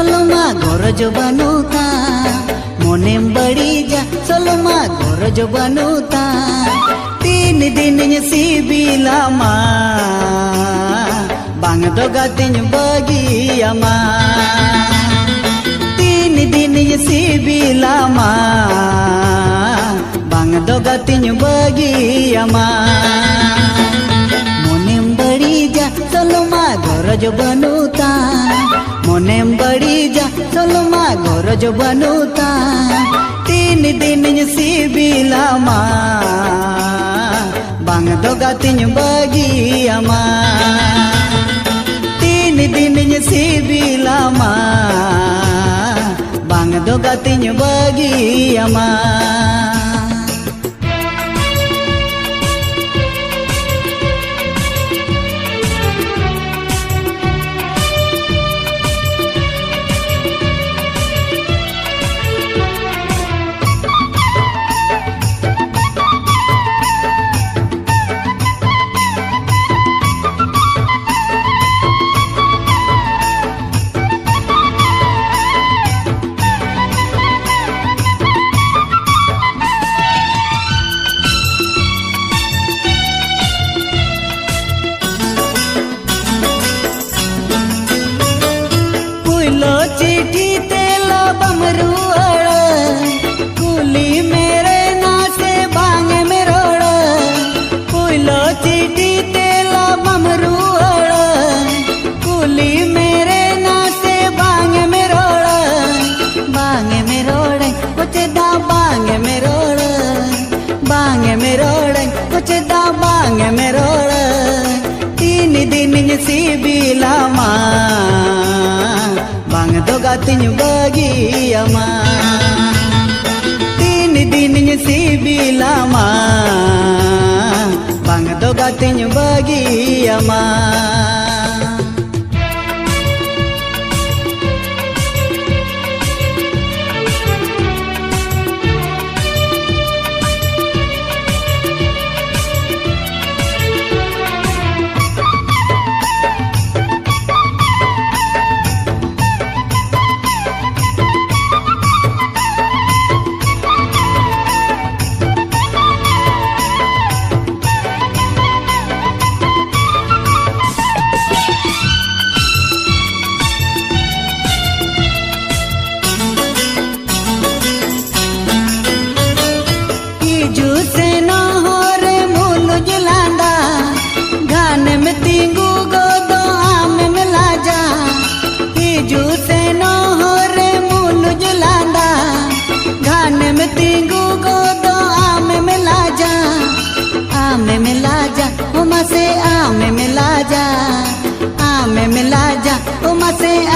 चलमा गरज बानुता मोनेम बड़ी जा चलमा गरज बानुता 3 दिन सिबिला मा बांग दोगातिन बगिया मा 3 दिन सिबिला मा बांग दोगातिन बगिया मा मोनेम बड़ी जा चलमा गरज बानुता मोनेम बड़ी जा चलमा गरज बानुता 3 दिन सिबिला मा बांग दोगातिन बगिया मा 3 दिन सिबिला मा बांग दोगातिन बगिया मा चिट्ठी तेला बमरुअड़ कुली मेरे ना से बांग में रोड़ पुलो चिट्ठी तेला बमरुअड़ कुली मेरे ना से बांग में रोड़ कुछ दा बांग में रोड़ कुछ दा बांग में रोड़ 3 दिन सिबिला मा बांग दोगातिन बगिया मा 3 दिन सिबिला मा बांग दोगातिन बगिया मा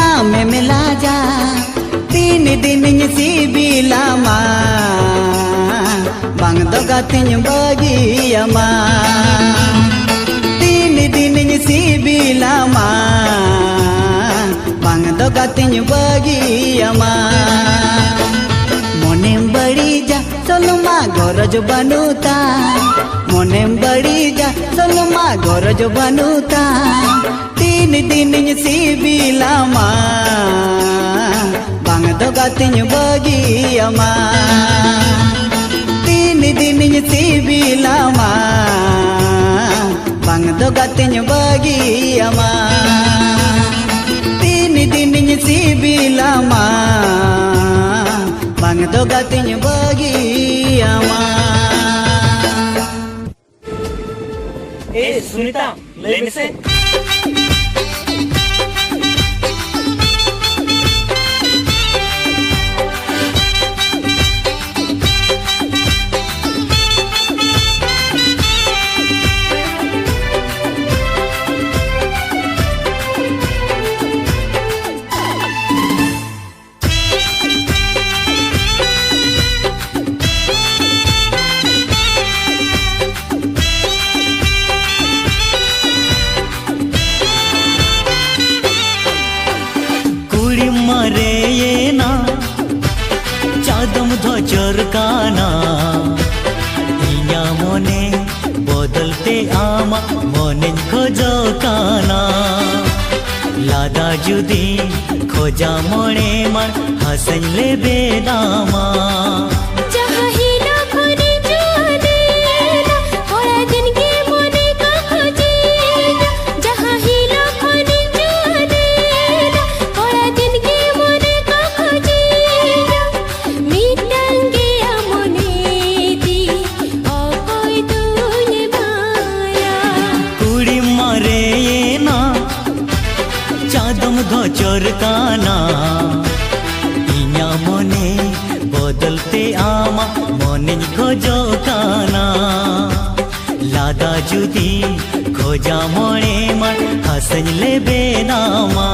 आमे मिला जा 3 दिन सिबिला मा बांग दोगातिन बगिया मा 3 दिन सिबिला मा बांग दोगातिन बगिया मा मोनेम बड़ी जा चलमा गरज बानुता मोनेम बड़ी जा चलमा गरज बानुता 3 दिन सिबिला मा बांग दोगातिन बगिया मा 3 दिन सिबिला मा बांग दोगातिन बगिया मा 3 दिन सिबिला मा बांग दोगातिन बगिया मा ए सुनीता ले मिसे चरकाना इया मोने बदलते आमा मोने खोजकाना लादा जुदी खोजा मोड़े मन हसन ले बेदामा जहाँ हिला खोने जानेला थोड़ा दिन के मोने का खोजेला जहाँ हिला खोने जानेला थोड़ा दिन के मोने का खोजेला मिटांगे मोने दी ओ कोई तूने माया कुड़ी मारे ये ना चादम घोचर काना इया मोने बदलते आमा मोने खोजो काना लादा जुदी खोजा मोड़े मन हसन ले बेनामा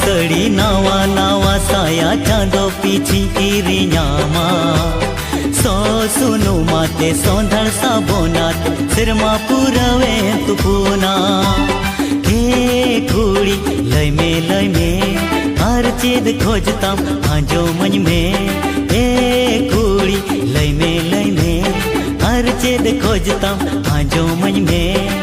सड़ी नावा नावा साया चांदो पीछी इरियामा सो सुनु माते सौंधर सा बोनात सिरमा पुरवे तुपुना हे कुड़ी लय में हर चीज खोजता आजो मन में हे कुड़ी लय में हर चीज खोजता आजो मन में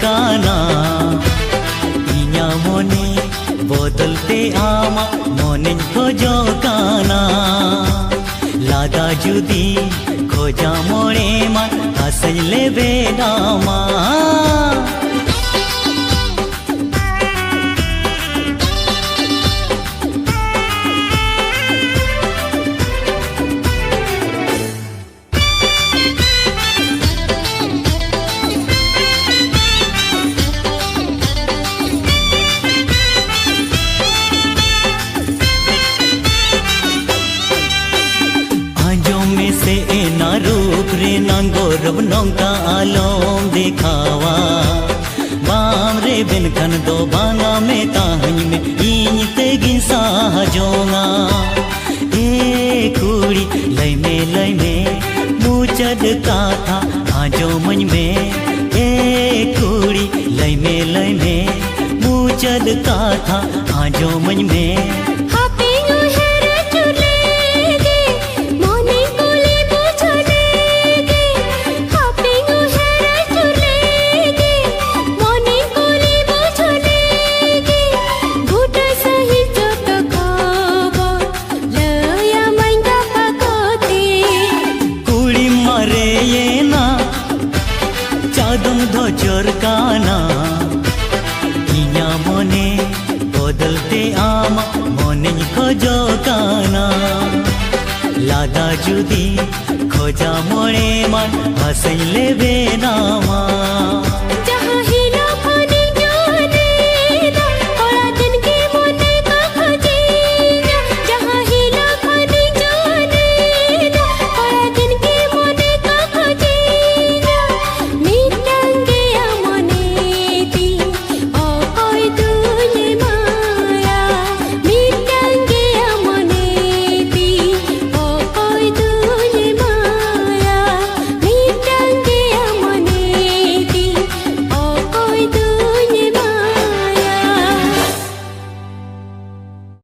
काना इया मोने बदलते आमा मोने खोजो काना लादा जुदी खोजा मोड़े मन हसन ले बेदामा रूप रे नंगोरब नौका आलोम दिखावा बाम रे बिन खन दो बांगा में ताहनी में ईन ते गिंसा जोंगा ए कुड़ी लय में मुचद का था आजो मन में ए कुड़ी लय में मुचद का था आजो मन में धोचर काना इया मोने बदलते आमा मोने खोजो काना लादा जुदी खोजा मोड़े मन हसन ले बेनामा